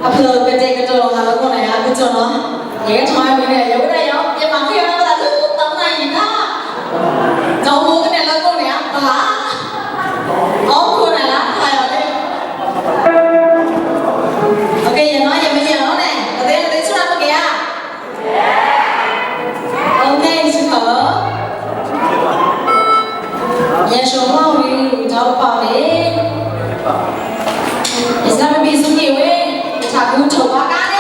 앞으로 그제 그쪽 나가고 나야 그죠? 얘가 정말 그래 여기래요. 얘 막히 열어봐 쭉 떠나니까 너무 그냥 나고 나야 봐. 그거 나라 봐요 돼. 오케이 얘 nói gì bây giờ nó nè. Đầu tiên tính số 5 kìa. Ok xin thở. Nhà số mau đi cháu vào đi. Islam bị số nhiều ấy. Chả cũng chầu quá cá